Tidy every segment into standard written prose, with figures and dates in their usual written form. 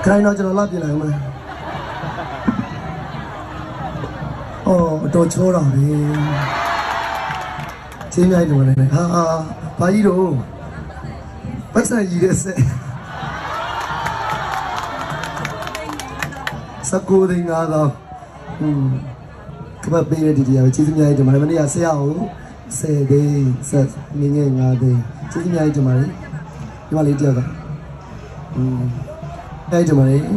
ခိုင်းတော့ကျွန်တော်လာပြင်လိုက်ဦးမယ်အော်တော်ချိုးတော့ပြီချင်းမြိုက်တယ်လေဟာဘာကြီးတော့ပတ်စံကြီးတဲ့ဆက်စကူဒင်းကားတော့ကမပေးတဲ့ဒီတရားပဲကျေးဇူးများကြီးတင်ပါတယ်မနေ့ကဆရာကို10သိန်းဆက်ငင်းငယ်9သိန်းကျေးဇူးများကြီးတင်ပါတယ်ဒီမလေးတယောက်ကအဲ့ဒီမှာလေဒီ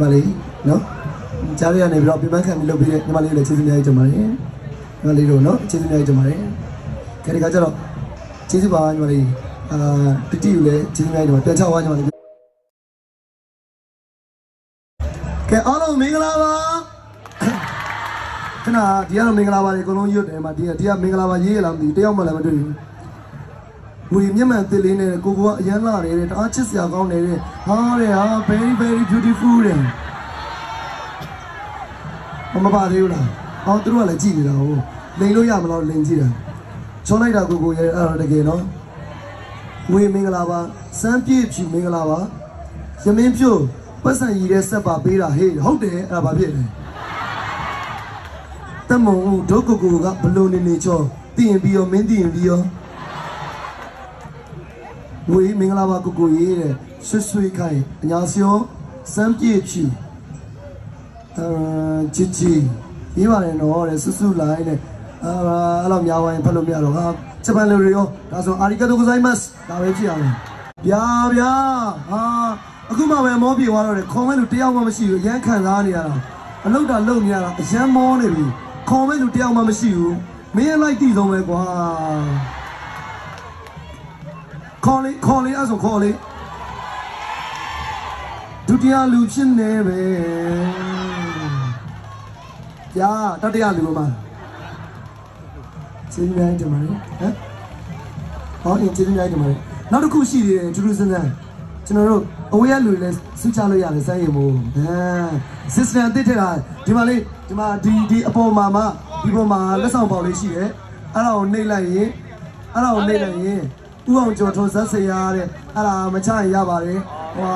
မှာလေနော်ကြားရနေပြီးတော့ပြန်ပန်းခံပြီးလုပ်ပြီးတဲ့ဒီမှာလေးလည်းကျေးဇူးများကြီးတင်ပါတယ်ဒီမှာလေးတို့နော်ကျေးဇူးများကြီးတင်ပါတယ်ခဲဒီကကြတော့ကျေးဇူးပါညီမလေးပတိကိုလည်းကျေးဇူးများကြီးတင်ပါတယ်ပြန်ချောက်သွားညီမလေးကဲအားလုံးမင်္ဂလာပါခဏဒီကတော့မင်္ဂလာပါလေအကုန်လုံးရွတ်တယ်မှာဒီကမင်္ဂလာပါရေးရလားမသိဘူးတယောက်မှလည်းမတွေ့ဘူးဝီမျက်မှန်တစ်လေးနဲ့ကိုကအရန်လာတယ်တအားချစ်စရာကောင်းတယ်ဟာတဲ့ဟာ very very beautiful တဲ့မပါသေးဘူးလားအော်သူတို့ကလည်းကြည့်နေတာဟုတ်လိန်လို့ရမလားလိန်ကြည့်တာချောလိုက်တာကိုရဲ့အဲ့တော့တကယ်နော်ဝီမင်္ဂလာပါစမ်းပြည့်ဖြူမင်္ဂလာပါရမင်းဖြို့ပတ်စံရည်တဲ့ဆက်ပါပေးတာဟေးဟုတ်တယ်အဲ့ဒါဘာဖြစ်လဲတမုံဒုက္ကကိုကဘလို့နေချောသိရင်ပြီးရောမင်းသိရင်ပြီးရောဝေးမင်္ဂလာပါကိုရေးတဲ့ဆွေခိုင်အညာစီယောစမ်းပြေဖြူချီချီရေးပါတယ်နော်တဲ့စွစွလိုက်တဲ့အဲ့လိုများဝိုင်းဖတ်လို့မရတော့ဟာဂျပန်လူတွေရောဒါဆိုအာရီကတိုကိုဇိုင်းမတ်ဒါပဲဖြစ်အောင်ဗျာဟာအခုမှပဲမောပြေသွားတော့တယ်ခေါ်မဲ့လူတယောက်မှမရှိဘူးရမ်းခံစားနေရတာအလုတ်တာလုံနေရတာအရန်မောနေပြီခေါ်မဲ့လူတယောက်မှမရှိဘူးမင်းလိုက်တည်ဆုံးပဲကွာခေါ်လေအဲ့ဆိုခေါ်လေဒုတိယလူဖြစ်နေပဲဗျာတတိယလူမှာကျေးဇူးများတင်ပါတယ်ဟမ်ဟောကျေးဇူးများတင်ပါတယ်နောက်တစ်ခုရှိသေးတယ်ထူးထူးဆန်းဆန်းကျွန်တော်တို့အဝေးရလူလည်းစုချလို့ရတယ်စမ်းရမို့system အသစ်ထည့်တာဒီမှာလေးဒီမှာဒီအပေါ်မှာဒီပေါ်မှာလက်ဆောင်ပေါက်လေးရှိတယ်အဲ့ဒါကိုနှိပ်လိုက်ရင်ဥအောင်ကျော်ထွန်းဇက်စရာတဲ့အဲ့ဒါမချရင်ရပါတယ်ဟို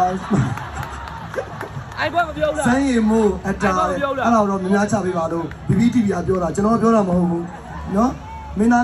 အဲ့ဘက်မပြောဘူးလားစမ်းရမို့အတားတဲ့အဲ့ဒါတော့များများချပေးပါတော့ BBTV ကပြောတာကျွန်တော်ပြောတာမဟုတ်ဘူးเนาะမင်းသားလေး